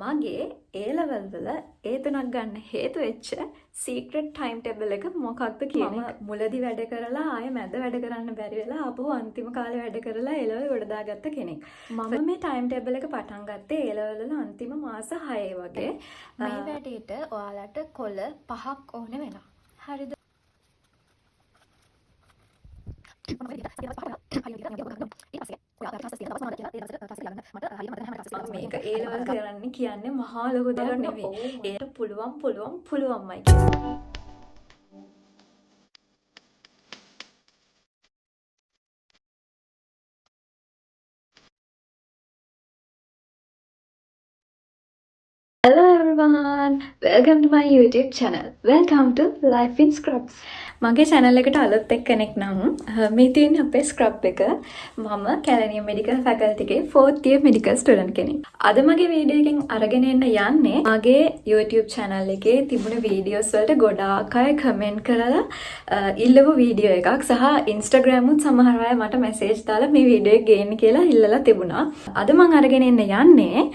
මගේ A level වල A තුනක් ගන්න හේතු වෙච්ච secret timetable එක මොකක්ද කියන එක. මුලදී වැඩ කරලා ආයෙ මැද වැඩ කරන්න බැරි වෙලා ආපහු අන්තිම කාලේ වැඩ කරලා A level ගොඩ දාගත්ත කෙනෙක්. මම මේ timetable එක පටන් ගත්තේ A level වල අන්තිම මාස 6 වගේ. මේ වැඩේට ඔයාලට කොළ 5ක් ඕන වෙනවා. හරිද? මේක A level කරන්න කියන්නේ මහා ලොකු දෙයක් නෙවෙයි. ඒකට පුළුවන්මයි කියන්නේ. Hello everyone, welcome to my YouTube channel. Welcome to Life in Scrubs. මගේ channel එකට අලුත් කෙනෙක් නම් මේ තියෙන අපේ scrub එක. මම කැලණිය medical faculty එකේ 4th year medical student කෙනෙක්. අද මගේ වීඩියෝ එකෙන් අරගෙන එන්න යන්නේ මගේ YouTube channel එකේ තිබුණ videos වලට ගොඩාක් අය comment කරලා ඉල්ලපු වීඩියෝ එකක් සහ Instagram උත් සමහර අය මට message දාලා මේ වීඩියෝ එක ගේන්න කියලා ඉල්ලලා තිබුණා. අද මම අරගෙන එන්න යන්නේ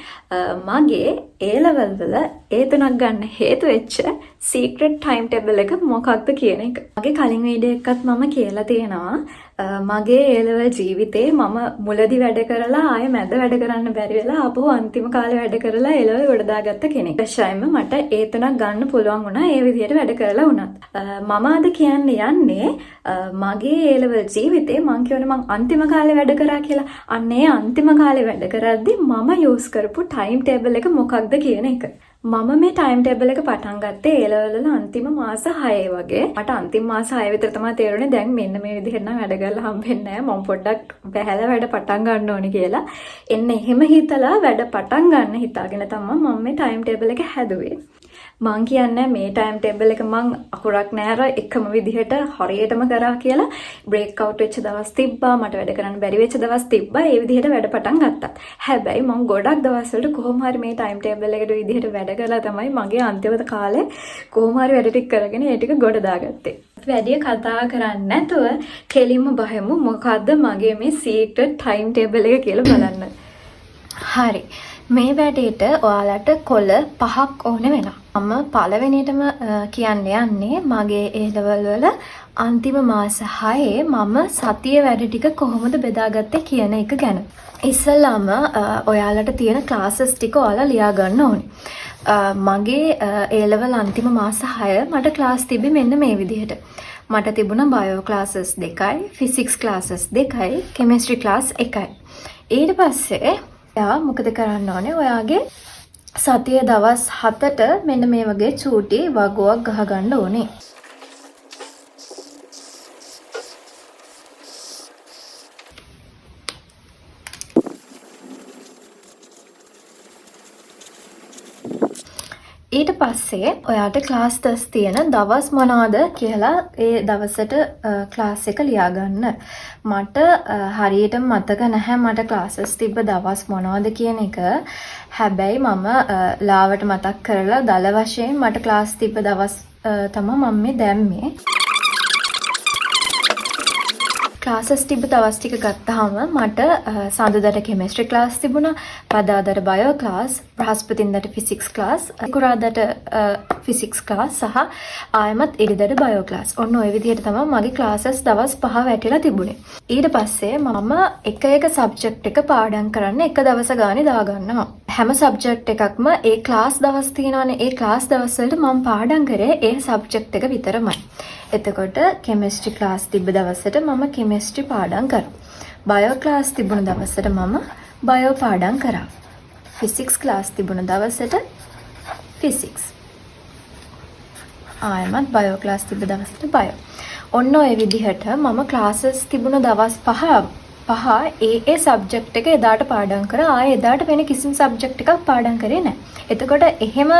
මගේ A level වල A තුනක් ගන්න හේතු වෙච්ච secret timetable එක මොකක්ද කියන එක. මගේ කලින් වීඩියෝ එකත් මම කියලා තියෙනවා මගේ A level ජීවිතේ මම මුලදී වැඩ කරලා ආයෙ මැද වැඩ කරන්න බැරි වෙලා ආපහු අන්තිම කාලේ වැඩ කරලා A level ගොඩ දාගත්ත කෙනෙක්. ඒෂයිම මට A තුනක් ගන්න පුළුවන් වුණා ඒ විදිහට වැඩ කරලා වුණත්. මම අද කියන්න යන්නේ මගේ A level ජීවිතේ මං කියවනේ මං අන්තිම කාලේ වැඩ කරා කියලා. අන්න ඒ අන්තිම කාලේ වැඩ කරද්දි මම යූස් කරපු ටයිම් ටේබල් එක මොකක්ද කියන එක. මම මේ ටයිම් ටේබල් එක පටන් ගත්තේ A level වල අන්තිම මාස 6 වගේ. මට අන්තිම මාස 6 විතර තමයි තේරුනේ දැන් මෙන්න මේ විදිහට නම් වැඩ කරලා හම්බෙන්නේ නැහැ. මම පොඩ්ඩක් බැහැලා වැඩ පටන් ගන්න ඕනේ කියලා. එන්න එහෙම හිතලා වැඩ පටන් ගන්න හිතාගෙන තමයි මම මේ ටයිම් ටේබල් එක හැදුවේ. මං කියන්නේ මේ ටයිම් ටේබල් එක මං අකුරක් නැර එකම විදිහට හරියටම කරා කියලා බ්‍රේක් අවුට් වෙච්ච දවස් තිබ්බා මට වැඩ කරන්න බැරි වෙච්ච දවස් තිබ්බා ඒ විදිහට වැඩ පටන් ගත්තා. හැබැයි මං ගොඩක් දවස් වලට කොහොම හරි මේ ටයිම් ටේබල් එකට විදිහට වැඩ කරලා තමයි මගේ අන්තිම කාලේ කොහොම හරි වැඩ ටික කරගෙන ඒ ටික ගොඩ දාගත්තේ. වැඩි කතා කරන්නේ නැතුව කෙලින්ම බහෙමු මොකද්ද මගේ මේ සීක්‍රට් ටයිම් ටේබල් එක කියලා බලන්න. හරි. මේ වැඩේට ඔයාලට කොළ 5ක් ඕන වෙනවා. මම පළවෙනියටම කියන්න යන්නේ මගේ A level වල අන්තිම මාස 6 මම සතිය වැඩ ටික කොහොමද බෙදාගත්තේ කියන එක ගැන. ඉස්සෙල්ලාම ඔයාලට තියෙන ක්ලාසස් ටික ඔයාලා ලියා ගන්න ඕනේ. මගේ A level අන්තිම මාස 6 මට ක්ලාස් තිබ්බේ මෙන්න මේ විදිහට. මට තිබුණා bio classes 2යි, physics classes 2යි, chemistry class 1යි. ඊට පස්සේ ඔයා මොකද කරන්න ඕනේ? ඔයාගේ සතිය දවස් 7ට මෙන්න මේ වගේ චූටි වගුවක් ගහගන්න ඕනේ. ඊට පස්සේ ඔයාට ක්ලාස් ටෙස්ට් තියෙන දවස් මොනවාද කියලා ඒ දවසට ක්ලාස් එක ලියා ගන්න. මට හරියටම මතක නැහැ මට ක්ලාසස් තිබ්බ දවස් මොනවද කියන එක. හැබැයි මම ලාවට මතක් කරලා දල වශයෙන් මට ක්ලාස් තිබ්බ දවස් තමයි මම මේ දැම්මේ. ක්ලාසස් තිබ්බ දවස් ටික ගත්තාම මට සඳුදාට කෙමිස්ට්‍රි ක්ලාස් තිබුණා, පදාදාට බයෝ ක්ලාස්, බ්‍රහස්පතින්දාට ෆිසික්ස් ක්ලාස්, කුරාදාට ෆිසික්ස් ක්ලාස් සහ ආයමත් ඉරිදාට බයෝ ක්ලාස්. ඔන්න ඔය විදිහට තමයි මගේ ක්ලාසස් දවස් 5 වැටිලා තිබුණේ. ඊට පස්සේ මම එක සබ්ජෙක්ට් එක පාඩම් කරන්න එක දවස ගානේ දාගන්නවා. හැම සබ්ජෙක්ට් එකක්ම ඒ ක්ලාස් දවස් තියෙනවානේ. ඒ ක්ලාස් දවස් වලට මම පාඩම් කරේ ඒ සබ්ජෙක්ට් එක විතරමයි. එතකොට කෙමිස්ට්‍රි ක්ලාස් තිබ්බ දවසට මම කෙමිස්ට්‍රි පාඩම් කරා. බයෝ ක්ලාස් තිබුණ දවසට මම බයෝ පාඩම් කරා. ෆිසික්ස් ක්ලාස් තිබුණ දවසට ෆිසික්ස්. ආයමත් බයෝ ක්ලාස් තිබ්බ දවසට බයෝ. ඔන්න ඔය විදිහට මම ක්ලාසස් තිබුණ දවස් 5 ඒ සබ්ජෙක්ට් එක එදාට පාඩම් කරා. ආයේ එදාට වෙන කිසිම සබ්ජෙක්ට් එකක් පාඩම් කරේ නැහැ. එතකොට එහෙම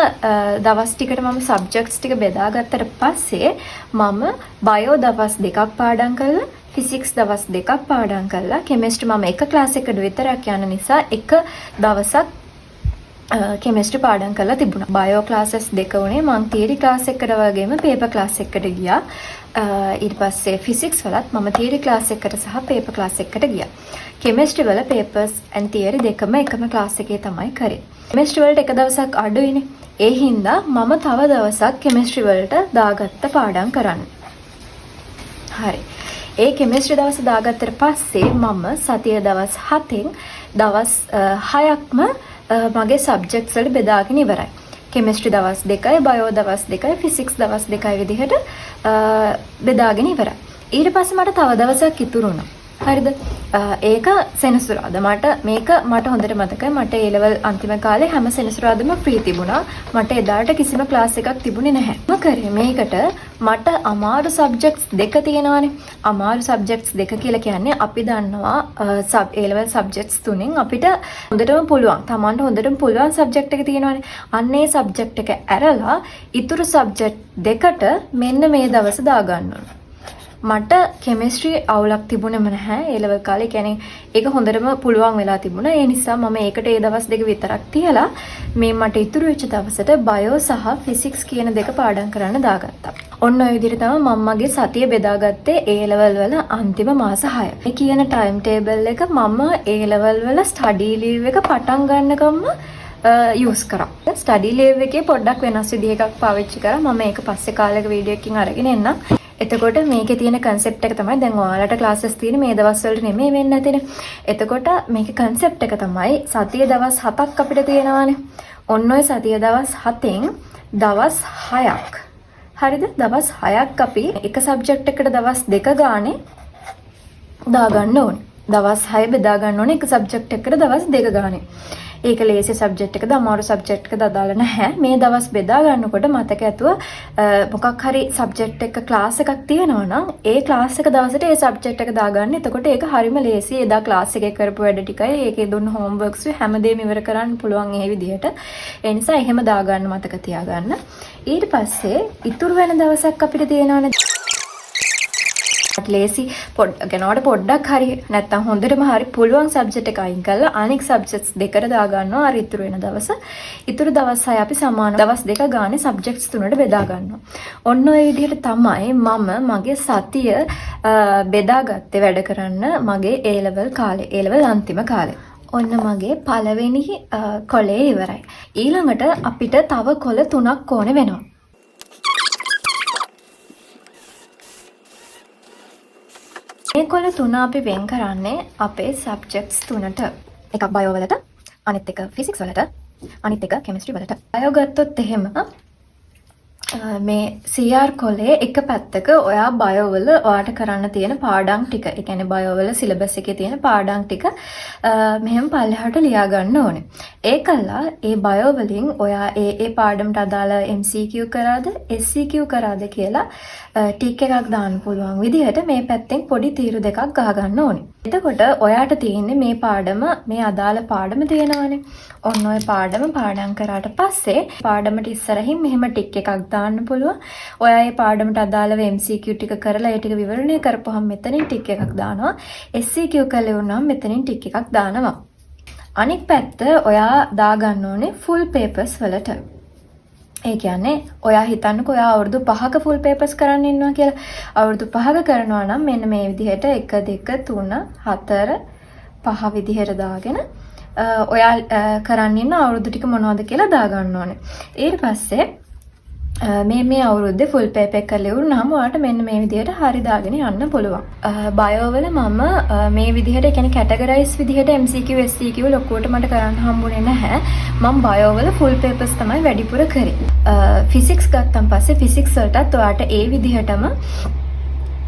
දවස් ටිකට මම සබ්ජෙක්ට්ස් ටික බෙදාගත්තට පස්සේ මම බයෝ දවස් 2ක් පාඩම් කළා, ෆිසික්ස් දවස් 2ක් පාඩම් කළා, කෙමිස්ට්‍රි මම එක ක්ලාස් එකකට විතරක් යන නිසා එක දවසක් කෙමිස්ට්‍රි පාඩම් කරලා තිබුණා. බයෝ ක්ලාසස් 2 උනේ මම තියරි ක්ලාස් එකකට වගේම පේපර් ක්ලාස් එකකට ගියා. ඊට පස්සේ ෆිසික්ස් වලත් මම තියරි ක්ලාස් එකකට සහ පේපර් ක්ලාස් එකකට ගියා. කෙමිස්ට්‍රි වල පේපර්ස් ඇන්ඩ් තියරි දෙකම එකම ක්ලාස් එකේ තමයි කරේ. කෙමිස්ට්‍රි වලට එක දවසක් අඩුයිනේ. ඒ හින්දා මම තව දවසක් කෙමිස්ට්‍රි වලට දාගත්ත පාඩම් කරන්න. හරි. ඒ කෙමිස්ට්‍රි දවස් දාගත්තට පස්සේ මම සතිය දවස් 7න් දවස් 6ක්ම මගේ සබ්ජෙක්ට්ස් වලට බෙදාගෙන ඉවරයි. කෙමිස්ට්‍රි දවස් 2යි, බයෝ දවස් 2යි, ෆිසික්ස් දවස් 2යි විදිහට බෙදාගෙන ඉවරයි. ඊට පස්සේ මට තව දවසක් ඉතුරු වුණා. හරිද? ඒක සෙනසුරාදා. මට හොඳට මතකයි. මට A level අන්තිම කාලේ හැම සෙනසුරාදාම ෆ්‍රී තිබුණා. මට එදාට කිසිම ක්ලාස් එකක් තිබුණේ නැහැ. මම කරේ මේකට මට අමාරු සබ්ජෙක්ට්ස් දෙක තියෙනවානේ. අමාරු සබ්ජෙක්ට්ස් දෙක කියලා කියන්නේ අපි දන්නවා A level සබ්ජෙක්ට්ස් තුනෙන් අපිට හොඳටම පුළුවන්. Tamanට හොඳටම පුළුවන් සබ්ජෙක්ට් එක තියෙනවානේ. අන්න ඒ සබ්ජෙක්ට් එක ඇරලා ඉතුරු සබ්ජෙක්ට් දෙකට මෙන්න මේ දවස් දාගන්න ඕන. මට කෙමිස්ට්‍රි අවුලක් තිබුණෙම නැහැ ඒ ලෙවල් කාලේ. කියන්නේ ඒක හොඳටම පුළුවන් වෙලා තිබුණා. ඒ නිසා මම ඒකට ඒ දවස් දෙක විතරක් තියලා මේ මට ඉතුරු වෙච්ච දවසට බයෝ සහ ෆිසික්ස් කියන දෙක පාඩම් කරන්න දාගත්තා. ඔන්න ඔය විදිහට තමයි මම මගේ සතිය බෙදාගත්තේ ඒ ලෙවල් වල අන්තිම මාස 6. මේ කියන ටයිම් ටේබල් එක මම ඒ ලෙවල් වල ස්ටඩි ලීව් එක පටන් ගන්නකම්ම යූස් කරා. ස්ටඩි ලීව් එකේ පොඩ්ඩක් වෙනස් විදිහකට පාවිච්චි කරා. මම ඒක පස්සේ කාලෙක වීඩියෝ එකකින් අරගෙන එන්නම්. එතකොට මේකේ තියෙන concept එක තමයි දැන් ඔයාලට classes තියෙන මේ දවස් වලට නෙමෙයි වෙන්නේ නැතිනේ. එතකොට මේකේ concept එක තමයි සතිය දවස් 7ක් අපිට තියෙනවානේ. ඔන්න ඔය සතිය දවස් 7න් දවස් 6ක්. හරිද? දවස් 6ක් අපි එක subject එකකට දවස් 2 ගානේ දාගන්න ඕනේ. දවස් 6 බෙදා ගන්න ඕනේ එක subject එකකට දවස් 2 ගානේ. ඒක ලේසි සබ්ජෙක්ට් එකද අමාරු සබ්ජෙක්ට් එකද අදාළ නැහැ. මේ දවස් බෙදා ගන්නකොට මතක ඇතුව මොකක් හරි සබ්ජෙක්ට් එක ක්ලාස් එකක් තියෙනවා නම් ඒ ක්ලාස් එක දවසට ඒ සබ්ජෙක්ට් එක දාගන්න. එතකොට ඒක හරිම ලේසි. එදා ක්ලාස් එකේ කරපු වැඩ ටිකයි ඒකේ දුන්න හෝම්වර්ක්ස් හැමදේම ඉවර කරන්න පුළුවන් ඒ විදිහට. ඒ නිසා එහෙම දාගන්න මතක තියාගන්න. ඊට පස්සේ ඉතුරු වෙන දවසක් අපිට තියෙනවනේ ලේසි පොඩ්ඩක් හරි නැත්තම් හොඳටම හරි පුළුවන් සබ්ජෙක්ට් එක අයින් කරලා අනෙක් සබ්ජෙක්ට්ස් දෙකට දා ගන්නවා. අර ඉතුරු වෙන දවස. ඉතුරු දවස් 6 අපි සමාන දවස් දෙක ගානේ සබ්ජෙක්ට්ස් තුනට බෙදා ගන්නවා. ඔන්න ඔය විදිහට තමයි මම මගේ සතිය බෙදාගත්තේ වැඩ කරන්න මගේ A level කාලේ. A level අන්තිම කාලේ. ඔන්න මගේ පළවෙනි කොලේ ඉවරයි. ඊළඟට අපිට තව කොල 3ක් ඕන වෙනවා. මේ කොළ 3 අපි වෙන් කරන්නේ අපේ සබ්ජෙක්ට්ස් තුනට. එකක් බයෝ වලට, අනිත් එක ෆිසික්ස් වලට, අනිත් එක කෙමිස්ට්‍රි වලට. බයෝ ගත්තොත් එහෙම මේ CR කොලේ එක පැත්තක ඔයා බයෝ වල ඔයාට කරන්න තියෙන පාඩම් ටික, ඒ කියන්නේ බයෝ වල සිලබස් එකේ තියෙන පාඩම් ටික මෙහෙම පල්ලෙහාට ලියා ගන්න ඕනේ. ඒකල්ලා ඒ බයෝ වලින් ඔයා ඒ පාඩමට අදාළ MCQ කරාද, SCQ කරාද කියලා ටික් එකක් දාන්න පුළුවන් විදිහට මේ පැත්තෙන් පොඩි තීරු දෙකක් ගහ ගන්න ඕනේ. එතකොට ඔයාට තියෙන්නේ මේ පාඩම, මේ අදාළ පාඩම තියෙනවානේ. ඔන්න ඔය පාඩම පාඩම් කරාට පස්සේ පාඩමට ඉස්සරහින් මෙහෙම ටික් එකක් දාන්න පුළුවන්. ඔයා මේ පාඩමට අදාළව MCQ ටික කරලා ඒ ටික විවරණය කරපුවහම මෙතනින් ටික් එකක් දානවා. SCQ කළේ වුණාම මෙතනින් ටික් එකක් දානවා. අනිත් පැත්ත ඔයා දාගන්න ඕනේ full papers වලට. ඒ කියන්නේ ඔයා හිතන්නකෝ ඔයා අවුරුදු 5ක full papers කරන්න ඉන්නවා කියලා. අවුරුදු 5ක කරනවා නම් මෙන්න මේ විදිහට 1 2 3 4 5 විදිහට දාගෙන ඔයා කරන්න ඉන්න අවුරුදු ටික මොනවද කියලා දාගන්න ඕනේ. ඊට පස්සේ මේ අවුරුද්දේ full paper එක ලියුණාම ඔයාලට මෙන්න මේ විදිහට හරි දාගෙන යන්න පුළුවන්. බයෝ වල මම මේ විදිහට, ඒ කියන්නේ කැටගරයිස් විදිහට MCQ SCQ ලොකුවට මට කරන්න හම්බුනේ නැහැ. මම බයෝ වල full papers තමයි වැඩිපුර කරේ. ෆිසික්ස් ගත්තන් පස්සේ ෆිසික්ස් වලටත් ඔයාලට ඒ විදිහටම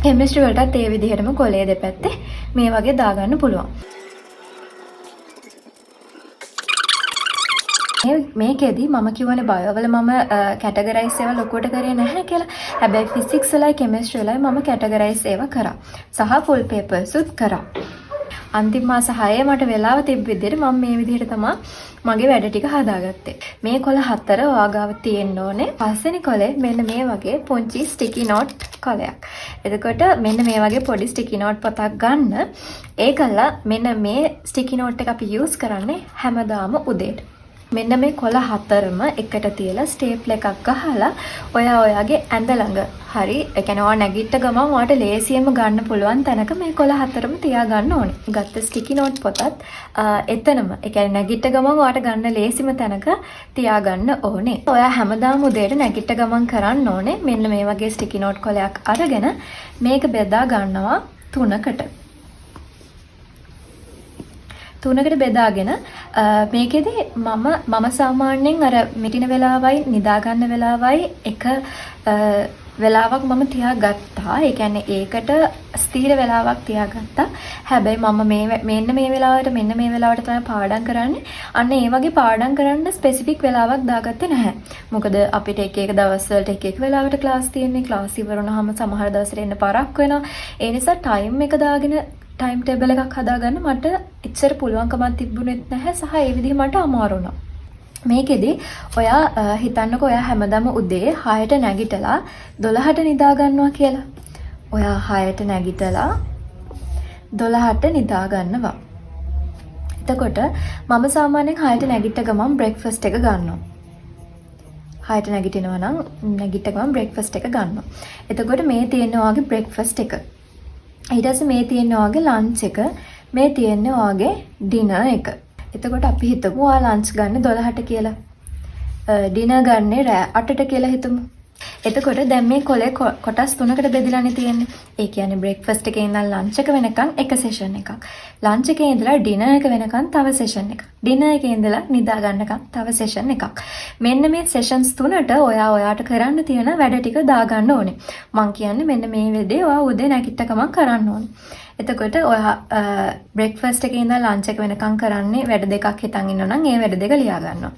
කෙමිස්ට්‍රි වලටත් ඒ විදිහටම කොලේ දෙපැත්තේ මේ වගේ දාගන්න පුළුවන්. මේකෙදි මම කියවනේ බයෝ වල මම කැටගරයිස් ඒවා ලොකුවට කරේ නැහැ කියලා. හැබැයි ෆිසික්ස් වලයි කෙමිස්ට්‍රි වලයි මම කැටගරයිස් ඒවා කරා. සහ ෆුල් පේපර්ස් උත් කරා. අන්තිම මාස 6 මට වෙලාව තිබ්බ විදිහට මම මේ විදිහට තමයි මගේ වැඩ ටික හදාගත්තේ. මේ කොළ 4 ඔයාගාව තියෙන්න ඕනේ. පස්වෙනි කොලේ මෙන්න මේ වගේ පුංචි ස්ටිකි නෝට් කොලයක්. එතකොට මෙන්න මේ වගේ පොඩි ස්ටිකි නෝට් පොතක් ගන්න. ඒකලා මෙන්න මේ ස්ටිකි නෝට් එක අපි යූස් කරන්නේ හැමදාම උදේට. මෙන්න මේ කොළ හතරම එකට තියලා ස්ටේප්ලර් එකක් ගහලා ඔයාගේ ඇඳ ළඟ හරි ඒ කියන්නේ ඔයා නැගිට ගමන් ඔයාට ලේසියෙන්ම ගන්න පුළුවන් තැනක මේ කොළ හතරම තියා ගන්න ඕනේ. ගත්ත ස්ටිකි නෝට් පොතත් එතනම ඒ කියන්නේ නැගිට ගමන් ඔයාට ගන්න ලේසිම තැනක තියා ගන්න ඕනේ. ඔයා හැමදාම උදේට නැගිට ගමන් කරන්න ඕනේ මෙන්න මේ වගේ ස්ටිකි නෝට් කොලයක් අරගෙන මේක බෙදා ගන්නවා තුනකට. තුනකට බෙදාගෙන මේකෙදි මම සාමාන්‍යයෙන් අර මිටින වෙලාවයි නිදා ගන්න වෙලාවයි එක වෙලාවක් මම තියාගත්තා. ඒ කියන්නේ ඒකට ස්ථීර වෙලාවක් තියාගත්තා. හැබැයි මම මෙන්න මේ වෙලාවට තමයි පාඩම් කරන්නේ. අන්න ඒ වගේ පාඩම් කරන්න ස්පෙસિෆික් වෙලාවක් දාගත්තේ නැහැ. මොකද අපිට එක දවස් වලට එක වෙලාවට ක්ලාස් තියෙන්නේ. ක්ලාස් ඉවර වුණාම සමහර දවසට එන්න පාරක් වෙනවා. ඒ නිසා ටයිම් එක දාගෙන ටයිම් ටේබල් එකක් හදාගන්න මට එච්චර පුළුවන්කමක් තිබුණෙත් නැහැ සහ ඒ විදිහ මට අමාරු වුණා. මේකෙදි ඔයා හිතන්නකෝ ඔයා හැමදාම උදේ 6ට නැගිටලා 12ට නිදා ගන්නවා කියලා. ඔයා 6ට නැගිටලා 12ට නිදා ගන්නවා. එතකොට මම සාමාන්‍යයෙන් 6ට නැගිට ගමන් බ්‍රෙක්ෆාස්ට් එක ගන්නවා. 6ට නැගිටිනවා නම් නැගිට ගමන් බ්‍රෙක්ෆාස්ට් එක ගන්නවා. එතකොට මේ තියෙනවා වගේ බ්‍රෙක්ෆාස්ට් එක. ඊට පස්සේ මේ තියෙනවා වගේ ලන්ච් එක, මේ තියෙනවා වගේ ඩිනර් එක. එතකොට අපි හිතමු ඔයා ලන්ච් ගන්න 12ට කියලා. ඩිනර් ගන්නේ රෑ 8ට කියලා හිතමු. එතකොට දැන් මේ කොලේ කොටස් තුනකට බෙදලානේ තියෙන්නේ. ඒ කියන්නේ බ්‍රෙක්ෆාස්ට් එකේ ඉඳන් ලන්ච් එක වෙනකන් එක සෙෂන් එකක්. ලන්ච් එකේ ඉඳලා ඩිනර් එක වෙනකන් තව සෙෂන් එකක්. ඩිනර් එකේ ඉඳලා නිදා ගන්නකම් තව සෙෂන් එකක්. මෙන්න මේ සෙෂන්ස් තුනට ඔයාට කරන්න තියෙන වැඩ ටික දාගන්න ඕනේ. මං කියන්නේ මෙන්න මේ වෙලේ ඔයා උදේ නැගිට ගමන් කරන්න ඕනේ. එතකොට ඔයා බ්‍රෙක්ෆාස්ට් එකේ ඉඳන් ලන්ච් එක වෙනකන් කරන්නේ වැඩ දෙකක් හිතන් ඉන්නවනම් ඒ වැඩ දෙක ලියා ගන්නවා.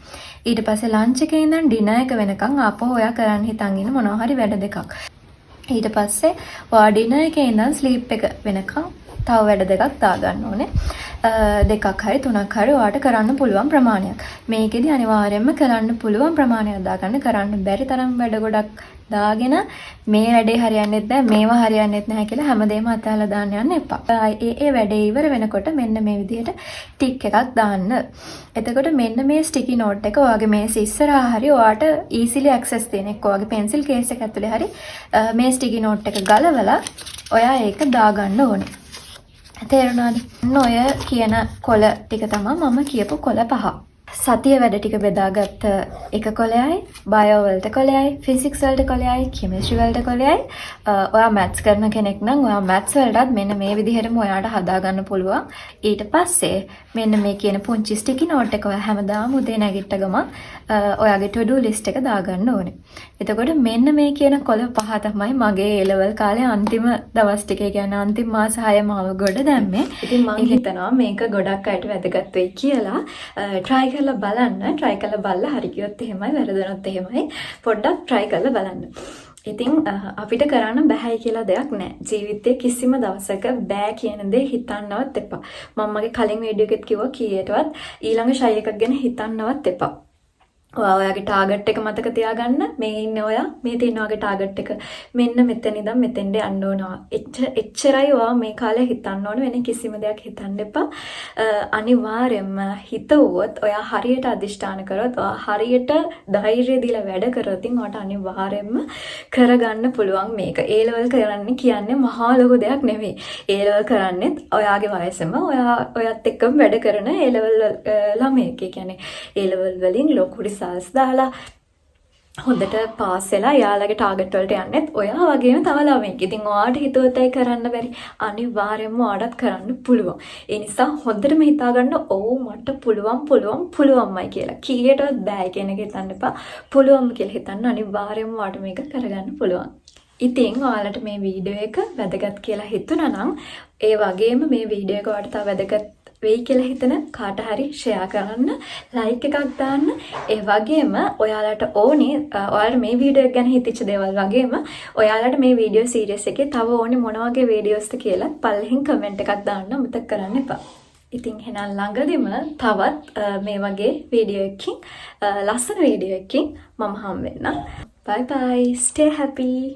ඊට පස්සේ ලන්ච් එකේ ඉඳන් ඩිනර් එක වෙනකන් ආපහු ඔයා කරන්න හිතන් ඉන්න මොනවා හරි වැඩ දෙකක්. ඊට පස්සේ ඔයා ඩිනර් එකේ ඉඳන් ස්ලීප් එක වෙනකන් තව වැඩ දෙකක් දාගන්න ඕනේ. දෙකක් හරි තුනක් හරි ඔයාට කරන්න පුළුවන් ප්‍රමාණයක්. මේකෙදි අනිවාර්යයෙන්ම කරන්න පුළුවන් ප්‍රමාණයක් දාගන්න. කරන්න බැරි තරම් වැඩ ගොඩක් දාගෙන මේ වැඩේ හරියන්නේ නැහැ මේවා හරියන්නේ නැහැ කියලා හැමදේම අතහැරලා දාන්න යන්න එපා. ඒ වැඩේ ඉවර වෙනකොට මෙන්න මේ විදිහට ටික් එකක් දාන්න. එතකොට මෙන්න මේ ස්ටිකි නෝට් එක ඔයාගේ මේස ඉස්සරහා හරි ඔයාට ඊසිලි ඇක්සස් තියෙන එක ඔයාගේ පෙන්සිල් කේස් එක ඇතුලේ හරි මේ ස්ටිකි නෝට් එක ගලවලා ඔයා ඒක දාගන්න ඕනේ. තේරුණාද? ඔය කියන කොළ ටික තමයි මම කියපු කොළ පහ. සතිය වැඩ ටික බෙදාගත්ත එක කොළයයි, බයෝ වලට කොළයයි, ෆිසික්ස් වලට කොළයයි, කෙමිස්ට්‍රි වලට කොළයයි. ඔයා මැත්ස් කරන කෙනෙක් නම් ඔයා මැත්ස් වලටත් මෙන්න මේ විදිහටම ඔයාට හදාගන්න පුළුවන්. ඊට පස්සේ මෙන්න මේ කියන පුංචි ස්ටිකි නෝට් එක ඔයා හැමදාම උදේ නැගිට ගමන් ඔයාගේ to do list එක දාගන්න ඕනේ. එතකොට මෙන්න මේ කියන කොළ පහ තමයි මගේ A level කාලේ අන්තිම දවස් ටිකේ කියන්නේ අන්තිම මාස 6 මාව ගොඩ දැම්මේ. ඉතින් මම හිතනවා මේක ගොඩක් අයට වැදගත් වෙයි කියලා. try කරලා බලලා හරි ගියොත් එහෙමයි වැරදුනොත් එහෙමයි පොඩ්ඩක් try කරලා බලන්න. ඉතින් අපිට කරන්න බෑයි කියලා දෙයක් නැහැ. ජීවිතේ කිසිම දවසක බෑ කියන දේ හිතන්නවත් එපා. මම මගේ කලින් වීඩියෝ එකෙත් කිව්වා කීයටවත් ඊළඟ ෂයි එකක් ගැන හිතන්නවත් එපා. ඔයාගේ ටාගට් එක මතක තියාගන්න. මේ ඉන්නේ ඔයා, මේ තියෙන ඔයාගේ ටාගට් එක මෙන්න මෙතන ඉඳන් මෙතෙන්ට යන්න ඕනවා. එච්චරයි ඔයා මේ කාලේ හිතන්න ඕන. වෙන කිසිම දෙයක් හිතන්න එපා. අනිවාර්යයෙන්ම හිතුවොත් ඔයා හරියට අදිෂ්ඨාන කරොත්, ඔයා හරියට ධෛර්යය දීලා වැඩ කරොත් ඔයාට අනිවාර්යයෙන්ම කරගන්න පුළුවන් මේක. A level කරන්න කියන්නේ මහා ලොකු දෙයක් නෙවෙයි. A level කරන්නේත් ඔයාගේ වයසම ඔයත් එක්කම වැඩ කරන A level ළමයෙක්. ඒ කියන්නේ A level වලින් ලොකු රිසල්ට්ස් දාලා හොඳට පාස් වෙලා යාළගේ ටාගට් වලට යන්නෙත් ඔයා වගේම තව ළමෙක්. ඉතින් ඔයාට හිතුවතයි කරන්න බැරි. අනිවාර්යයෙන්ම ඔයාටත් කරන්න පුළුවන්. ඒ නිසා හොඳටම හිතාගන්න ඔව් මට පුළුවන්මයි කියලා. කීයටවත් බෑ කියන එක හිතන්න එපා. පුළුවන් කියලා හිතන්න අනිවාර්යයෙන්ම ඔයාට මේක කරගන්න පුළුවන්. ඉතින් ඔයාලට මේ වීඩියෝ එක වැදගත් කියලා හිතුණා නම් ඒ වගේම මේ වීඩියෝ එක ඔයාලට තව වැදගත් වෙයි කියලා හිතන කාට හරි ෂෙයා කරන්න, ලයික් එකක් දාන්න. ඒ වගේම ඔයාලට ඕනේ ඔයාලට මේ වීඩියෝ එක ගැන හිතච්ච දේවල් වගේම ඔයාලට මේ වීඩියෝ සීරීස් එකේ තව ඕනේ මොන වගේ වීඩියෝස්ද කියලා පල්ලෙහින් කමෙන්ට් එකක් දාන්න අමතක කරන්න එපා. ඉතින් එහෙනම් ළඟදිම තවත් මේ වගේ වීඩියෝ එකකින් ලස්සන වීඩියෝ එකකින් මම හම් වෙන්නම්. Bye bye. Stay happy.